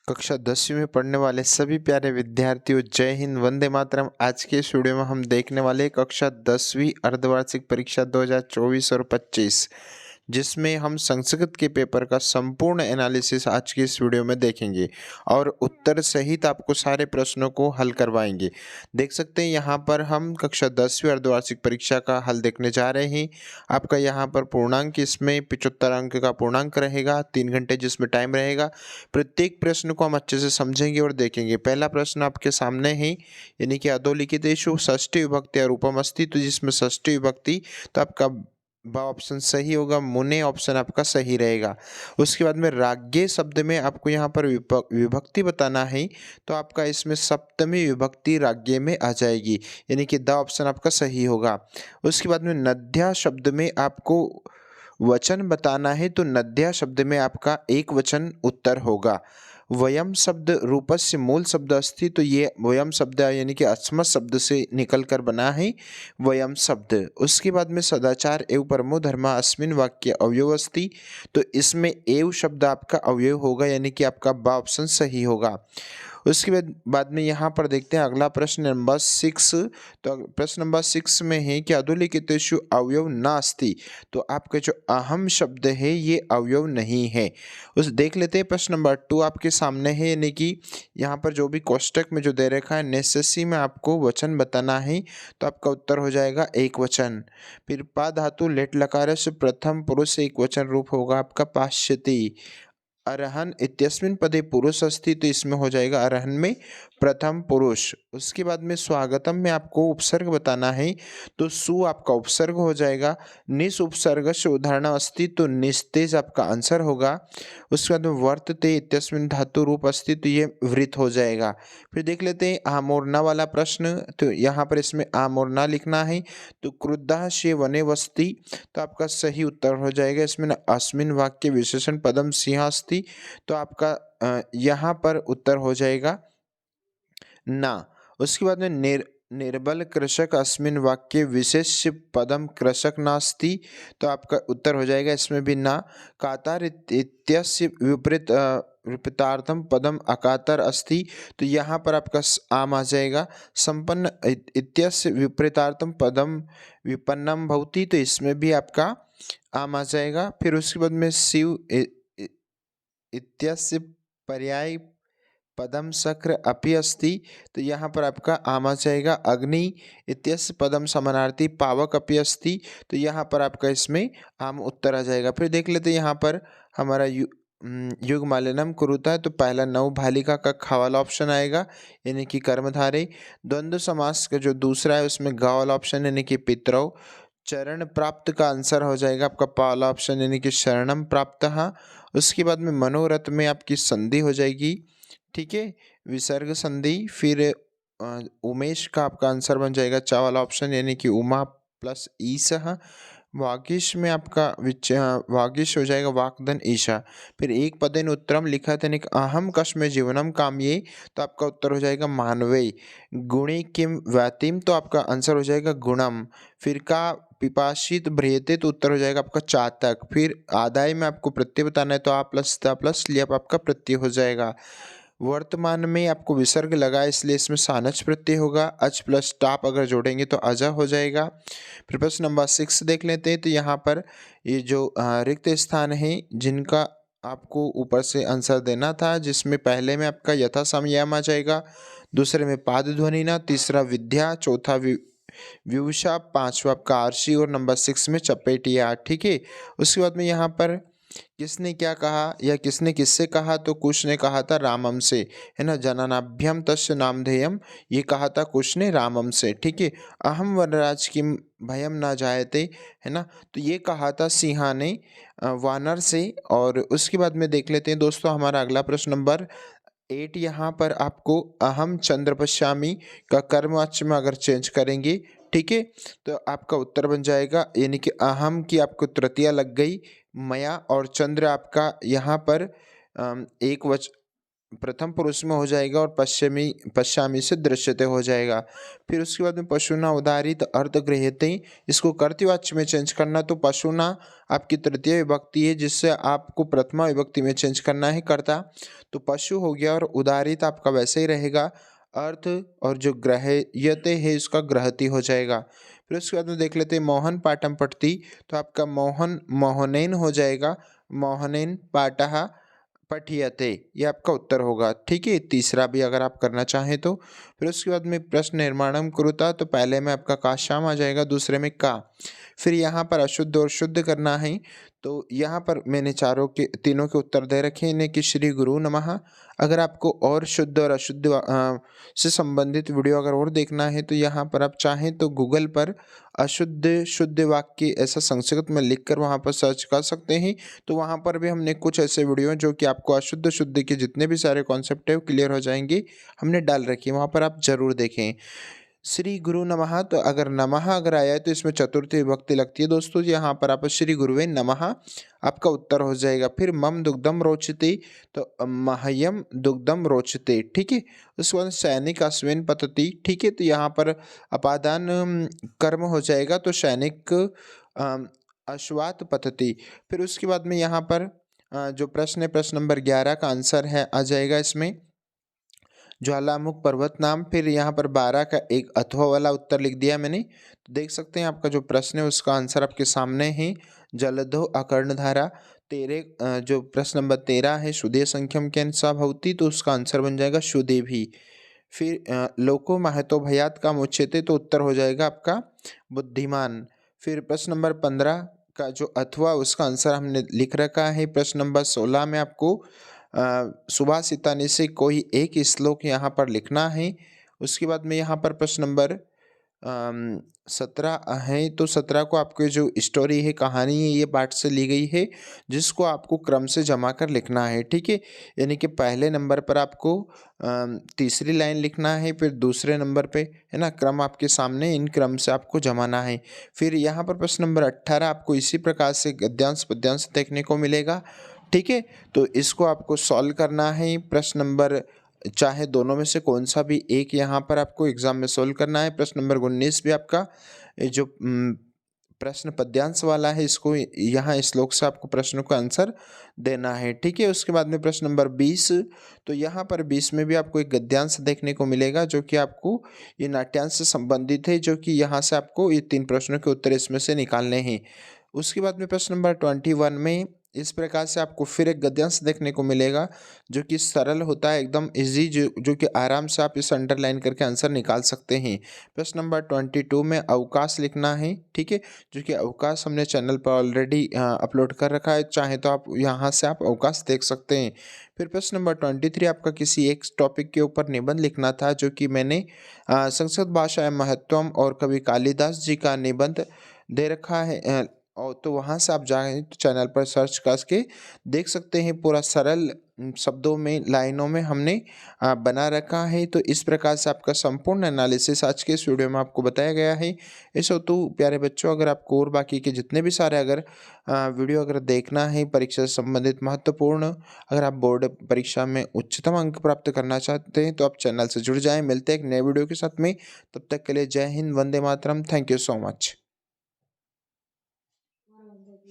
कक्षा 10वीं में पढ़ने वाले सभी प्यारे विद्यार्थियों, जय हिंद, वंदे मातरम। आज के इस वीडियो में हम देखने वाले हैं कक्षा 10वीं अर्धवार्षिक परीक्षा 2024 और 25, जिसमें हम संस्कृत के पेपर का संपूर्ण एनालिसिस आज की इस वीडियो में देखेंगे और उत्तर सहित आपको सारे प्रश्नों को हल करवाएंगे। देख सकते हैं यहाँ पर हम कक्षा 10वीं अर्धवार्षिक परीक्षा का हल देखने जा रहे हैं। आपका यहाँ पर पूर्णांक, इसमें 75 अंक का पूर्णांक रहेगा, 3 घंटे जिसमें टाइम रहेगा। प्रत्येक प्रश्न को हम अच्छे से समझेंगे और देखेंगे। पहला प्रश्न आपके सामने है, यानी कि अधोलिखितेषु षष्ठी विभक्ति और रूपम अस्ति, तो जिसमें षष्ठी विभक्ति, तो आपका ब ऑप्शन सही होगा, मुने ऑप्शन आपका सही रहेगा। उसके बाद में राज्ञे शब्द में आपको यहाँ पर विभक्ति बताना है, तो आपका इसमें सप्तमी विभक्ति राज्ञे में आ जाएगी, यानी कि द ऑप्शन आपका सही होगा। उसके बाद में नद्या शब्द में आपको वचन बताना है, तो नद्या शब्द में आपका एक वचन उत्तर होगा। वयम शब्द रूपस्य मूल शब्द अस्ति, तो ये वयम शब्द यानी कि अस्मत् शब्द से निकल कर बना है वयम शब्द। उसके बाद में सदाचार एवं परमो धर्म अस्मिन वाक्य अवयव अस्ति, तो इसमें एव शब्द आपका अवयव होगा, यानी कि आपका बा ऑप्शन सही होगा। उसके बाद में यहाँ पर देखते हैं अगला प्रश्न नंबर 6। तो प्रश्न नंबर 6 में है कि अधोलिखितेषु अवयव नास्ति, तो आपके जो अहम शब्द है ये अवयव नहीं है। उस देख लेते हैं प्रश्न नंबर 2 आपके सामने है, यानी कि यहाँ पर जो भी कोष्टक में जो दे रखा है नेसेसी में आपको वचन बताना है, तो आपका उत्तर हो जाएगा एक वचन। फिर पा धातु लेट लकार से प्रथम पुरुष एक वचन रूप होगा आपका पाश्यति। अरहन इत्यस्मिन् पदे पुरुष अस्ति, तो इसमें हो जाएगा अरहन में प्रथम पुरुष। उसके बाद में स्वागतम में आपको उपसर्ग बताना है, तो सु आपका उपसर्ग हो जाएगा। निस उपसर्ग से उदाहरण अस्ति, तो निस्तेज आपका आंसर होगा। उसके बाद में वर्तते इत्यस्मिन् धातु रूप अस्ति, तो ये वृत हो जाएगा। फिर देख लेते हैं आमोरना वाला प्रश्न, तो यहाँ पर इसमें आमोरना लिखना है, तो क्रुद्धः से वने वस्ति, तो आपका सही उत्तर हो जाएगा। इसमें न अस्मिन वाक्य विशेषण पदम सिंह अस्ति, तो आपका यहाँ पर उत्तर हो जाएगा ना। उसके बाद में निर्बल कृषक अस्मिन वाक्य विशेष पदम कृषक नास्ति, तो आपका उत्तर हो जाएगा इसमें भी ना। कातर इत्यस्य विपरीतार्थम पदम अकातर अस्ति, तो यहाँ पर आपका आम आ जाएगा। संपन्न इत्यस्य विपरीतार्थम पदम विपन्नम भवति, तो इसमें भी आपका आम आ जाएगा। फिर उसके बाद में शिव इत्यस्य पर्याय पदम शक्र अपि अस्ति, तो यहाँ पर आपका आम आ जाएगा। अग्नि इत्यस्य पदम समानार्थी पावक अपि अस्ति, तो यहाँ पर आपका इसमें आम उत्तर आ जाएगा। फिर देख लेते हैं यहाँ पर हमारा युग मालिनम कुरुता है, तो पहला नव भालिका का खा वाला ऑप्शन आएगा, यानी कि कर्मधारय। द्वंद्व समास का जो दूसरा है उसमें गा वाला ऑप्शन, यानी कि पितरौ। चरण प्राप्त का आंसर हो जाएगा आपका पहला ऑप्शन, यानी कि शरणम प्राप्त। उसके बाद में मनोरथ में आपकी संधि हो जाएगी, ठीक है, विसर्ग संधि। फिर उमेश का आपका आंसर बन जाएगा चा वाला ऑप्शन, यानी कि उमा प्लस ईसह। वागीश में आपका वागीश हो जाएगा वाकधन ईशा। फिर एक पदेन उत्तरम लिखा था, यानी कि अहम कस्मे जीवनम काम्ये, तो आपका उत्तर हो जाएगा मानवेय। गुणी किम व्यातिम, तो आपका आंसर हो जाएगा गुणम। फिर का पिपासित भ्रियते, तो उत्तर हो जाएगा आपका चातक। फिर आदाय में आपको प्रत्यय बताना है, तो आ प्लस ता प्लस लिया आपका प्रत्यय हो जाएगा। वर्तमान में आपको विसर्ग लगा है, इसलिए इसमें सानच प्रत्यय होगा। अच प्लस टाप अगर जोड़ेंगे तो अजा हो जाएगा। फिर प्रश्न नंबर 6 देख लेते हैं, तो यहाँ पर ये जो रिक्त स्थान है जिनका आपको ऊपर से आंसर देना था, जिसमें पहले में आपका यथा समयाम आ जाएगा, दूसरे में पाद ध्वनि ना, तीसरा विद्या, चौथा विवशा, पांचवा आपका आरसी और नंबर 6 में चपेटिया, ठीक है। उसके बाद में यहाँ पर किसने क्या कहा या किसने किससे कहा, तो कुश ने कहा था रामम से, है ना। जननाभ्यम तस्य नामधेयम, ये कहा था कुश ने रामम से, ठीक है। अहम वनराज किम भयम ना जायते, है ना, तो ये कहा था सिंहा ने वानर से। और उसके बाद में देख लेते हैं दोस्तों हमारा अगला प्रश्न नंबर 8। यहाँ पर आपको अहम चंद्र पश्यामी का कर्मवाच्य में अगर चेंज करेंगे, ठीक है, तो आपका उत्तर बन जाएगा, यानी कि अहम की आपको तृतीया लग गई, मया, और चंद्र आपका यहाँ पर एक प्रथम पुरुष में हो जाएगा और पश्चामी से दृश्यते हो जाएगा। फिर उसके बाद में पशुना उदाहरित अर्थ गृह्यते, इसको कर्तृवाच्य में चेंज करना, तो पशुना आपकी तृतीय विभक्ति है जिससे आपको प्रथमा विभक्ति में चेंज करना है कर्ता, तो पशु हो गया और उदाहरित आपका वैसे ही रहेगा, अर्थ और जो ग्रह्यते है इसका ग्रहति हो जाएगा। फिर उसके बाद में देख लेते हैं मोहन पाठम पठती, तो आपका मोहन मोहनेन हो जाएगा, मोहनेन पाठः पठियते, ये आपका उत्तर होगा। ठीक है, तीसरा भी अगर आप करना चाहें तो। फिर उसके बाद में प्रश्न निर्माणम कुरुता, तो पहले में आपका काश्याम आ जाएगा, दूसरे में का। फिर यहाँ पर अशुद्ध और शुद्ध करना है, तो यहाँ पर मैंने तीनों के उत्तर दे रखे हैं इन्हें कि श्री गुरु नमः। अगर आपको और शुद्ध और अशुद्ध से संबंधित वीडियो अगर और देखना है तो यहाँ पर आप चाहें तो गूगल पर अशुद्ध शुद्ध वाक्य ऐसा संस्कृत में लिखकर वहाँ पर सर्च कर सकते हैं। तो वहाँ पर भी हमने कुछ ऐसे वीडियो जो कि आपको अशुद्ध शुद्ध के जितने भी सारे कॉन्सेप्ट है वो क्लियर हो जाएंगे, हमने डाल रखी है, वहाँ पर आप जरूर देखें। श्री गुरु नमः, तो अगर नमः अगर आया है तो इसमें चतुर्थी विभक्ति लगती है दोस्तों, यहाँ पर आप श्री गुरुवे नमः आपका उत्तर हो जाएगा। फिर मम दुग्धम रोचते, तो मह्यम दुग्धम रोचते। ठीक है, उसके बाद सैनिक अश्विन पतति। ठीक है, तो यहाँ पर अपादान कर्म हो जाएगा, तो सैनिक अश्वात पतति। फिर उसके बाद में यहाँ पर जो प्रश्न है प्रश्न नंबर 11 का आंसर है आ जाएगा इसमें ज्वालामुख पर्वत नाम। फिर यहाँ पर 12 का एक अथवा वाला उत्तर लिख दिया मैंने, तो देख सकते हैं आपका जो प्रश्न है उसका आंसर आपके सामने है, जलधो अकर्णधारा। जो प्रश्न नंबर 13 है शुद्धे संख्यम के अनुसार भवती, तो उसका आंसर बन जाएगा शुद्धे भी। फिर लोको महतो भयात का मुच्यते, तो उत्तर हो जाएगा आपका बुद्धिमान। फिर प्रश्न नंबर 15 का जो अथवा उसका आंसर हमने लिख रखा है। प्रश्न नंबर 16 में आपको सुभाषितानी से कोई एक श्लोक यहाँ पर लिखना है। उसके बाद में यहाँ पर प्रश्न नंबर 17 है, तो 17 को आपके जो स्टोरी है कहानी है ये पाठ से ली गई है, जिसको आपको क्रम से जमा कर लिखना है। ठीक है, यानी कि पहले नंबर पर आपको तीसरी लाइन लिखना है, फिर दूसरे नंबर पे है ना, क्रम आपके सामने, इन क्रम से आपको जमाना है। फिर यहाँ पर प्रश्न नंबर 18 आपको इसी प्रकार से गद्यांश पद्यांश देखने को मिलेगा। ठीक है, तो इसको आपको सॉल्व करना है। प्रश्न नंबर चाहे दोनों में से कौन सा भी एक यहाँ पर आपको एग्जाम में सोल्व करना है। प्रश्न नंबर 19 भी आपका जो प्रश्न पद्यांश वाला है, इसको यहाँ श्लोक से आपको प्रश्न को आंसर देना है। ठीक है, उसके बाद में प्रश्न नंबर 20, तो यहाँ पर 20 में भी आपको एक गद्यांश देखने को मिलेगा जो कि आपको ये नाट्यांश से संबंधित है, जो कि यहाँ से आपको ये 3 प्रश्नों के उत्तर इसमें से निकालने हैं। उसके बाद में प्रश्न नंबर 21 में इस प्रकार से आपको फिर एक गद्यांश देखने को मिलेगा जो कि सरल होता है, एकदम इजी, जो कि आराम से आप इस अंडरलाइन करके आंसर निकाल सकते हैं। प्रश्न नंबर 22 में अवकाश लिखना है। ठीक है, जो कि अवकाश हमने चैनल पर ऑलरेडी अपलोड कर रखा है, चाहे तो आप यहाँ से आप अवकाश देख सकते हैं। फिर प्रश्न नंबर 23 आपका किसी एक टॉपिक के ऊपर निबंध लिखना था, जो कि मैंने संस्कृत भाषा महत्वम और कवि कालिदास जी का निबंध दे रखा है, और तो वहाँ से आप जाएँ तो चैनल पर सर्च करके देख सकते हैं, पूरा सरल शब्दों में लाइनों में हमने बना रखा है। तो इस प्रकार से आपका संपूर्ण एनालिसिस आज के इस वीडियो में आपको बताया गया है। ऐसा तो प्यारे बच्चों, अगर आपको और बाकी के जितने भी सारे अगर वीडियो अगर देखना है परीक्षा से संबंधित महत्वपूर्ण, अगर आप बोर्ड परीक्षा में उच्चतम अंक प्राप्त करना चाहते हैं तो आप चैनल से जुड़ जाएँ। मिलते हैं एक नए वीडियो के साथ में, तब तक के लिए जय Hind, Vande Mataram, thank you so much.